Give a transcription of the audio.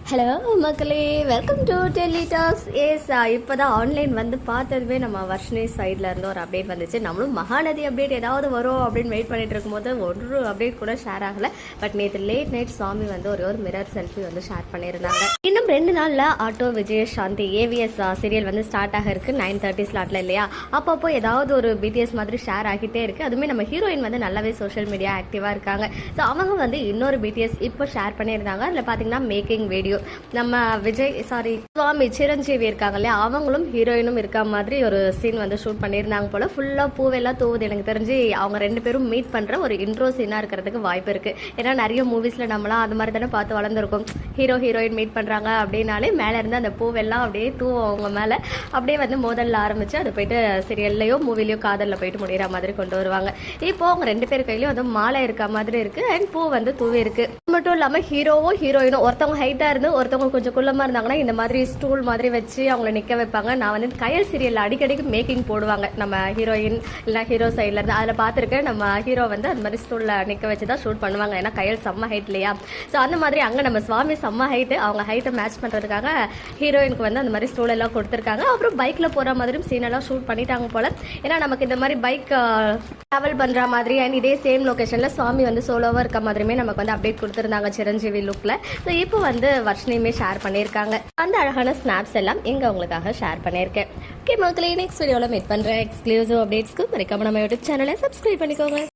Hello மக்களே, welcome to Delhi tax. இப்போ தான் ஆன்லைன் வந்து பார்த்ததுமே நம்ம வர்ஷினி சைடில் இருந்து ஒரு அப்டேட் வந்துச்சு. நம்மளும் மகாநதி அப்டேட் ஏதாவது வரும் அப்படின்னு வெயிட் பண்ணிட்டு இருக்கும்போது ஒரு அப்டேட் கூட ஷேர் ஆகலை. பட் நேற்று லேட் நைட் சுவாமி வந்து ஒரு மிரர் செல்ஃபி வந்து ஷேர் பண்ணியிருந்தாங்க. இன்னும் 2 நாளில் ஆட்டோ விஜயசாந்தி ஏவிஎஸ் சீரியல் வந்து ஸ்டார்ட் ஆக இருக்கு 9:30 ஸ்லாட்ல இல்லையா? அப்பப்போ ஏதாவது ஒரு பிடிஎஸ் மாதிரி ஷேர் ஆகிட்டே இருக்கு. அதுவுமே நம்ம ஹீரோயின் வந்து நல்லாவே சோஷியல் மீடியா ஆக்டிவாக இருக்காங்க. ஸோ அவங்க வந்து இன்னொரு பிடிஎஸ் இப்போ ஷேர் பண்ணியிருந்தாங்க. அதில் பார்த்தீங்கன்னா மேக்கிங் வீடியோ நம்ம சுவாமி சிரஞ்சீவி இருக்காங்க இல்லையா, அவங்களும் ஹீரோயினும் இருக்க மாதிரி ஒரு சீன் வந்து ஷூட் பண்ணியிருந்தாங்க போல. ஃபுல்லா பூவெல்லாம் தூவுது. எனக்கு தெரிஞ்சு அவங்க 2 பேரும் மீட் பண்ற ஒரு இன்ட்ரோ சீனா இருக்கிறதுக்கு வாய்ப்பு இருக்கு. ஏன்னா நிறைய மூவிஸ்ல நம்மளாம் அது மாதிரி தானே பார்த்து வளர்ந்துருக்கோம். ஹீரோ ஹீரோயின் மீட் பண்றாங்க அப்படின்னாலே மேல இருந்து அந்த பூவெல்லாம் அப்படியே தூவும் அவங்க மேல. அப்படியே வந்து மோதல்ல ஆரம்பிச்சு அது போயிட்டு சீரியல்லையோ மூவிலையோ காதல்ல போயிட்டு முடிகிற மாதிரி கொண்டு வருவாங்க. இப்போ அவங்க 2 பேர் கையிலயும் வந்து மாலை இருக்க மாதிரி இருக்கு அண்ட் பூ வந்து தூவி இருக்கு. மட்டும் இல்லாம ஹீரோவும் ஹீரோயினும் ஒருத்தவங்க ஹைட்டா இருந்து ஒருத்தவங்க கொஞ்சம் குள்ளமா இருந்தாங்கன்னா இந்த மாதிரி ஸ்டூல் மாதிரி வச்சு அவங்கள நிக்க வைப்பாங்க. நான் வந்து கயல் சீரியல் அடிக்கடிக்கு மேக்கிங் போடுவாங்க நம்ம ஹீரோயின் இல்ல ஹீரோ சைட்ல இருந்து. அதுல பாத்துருக்கேன் நம்ம ஹீரோ வந்து அந்த மாதிரி ஸ்டூல்ல நிக்க வச்சுதான் ஷூட் பண்ணுவாங்க. ஏன்னா கயல் செம்ம ஹைட் இல்லையா? ஸோ அந்த மாதிரி அங்க நம்ம சுவாமி செம்ம ஹைட், அவங்க ஹைட்டை மேட்ச் பண்றதுக்காக ஹீரோயினுக்கு வந்து அந்த மாதிரி ஸ்டூல் எல்லாம் கொடுத்துருக்காங்க. அப்புறம் பைக்ல போற மாதிரியும் சீன் எல்லாம் ஷூட் பண்ணிட்டாங்க போல. ஏன்னா நமக்கு இந்த மாதிரி பைக் டிராவல் பண்ற மாதிரி அண்ட் இதே சேம் லொகேஷன்ல சுவாமி வந்து சோலோவா இருக்க மாதிரியுமே நமக்கு வந்து அப்டேட் கொடுத்துருந்தாங்க சிரஞ்சீவி லுக்ல. ஸோ இப்போ வந்து வர்ஷினியுமே ஷேர் பண்ணியிருக்காங்க. அந்த அழகான ஸ்னாப்ஸ் எல்லாம் எங்க உங்களுக்காக ஷேர் பண்ணியிருக்கேன். ஓகே மக்களே, நெக்ஸ்ட் வீடியோவில் மீட் பண்றேன். எக்ஸ்க்ளூசிவ் அப்டேட்ஸ்க்கு மறக்காம நம்ம யூடியூப் சேனலை சப்ஸ்கிரைப் பண்ணிக்கோங்க.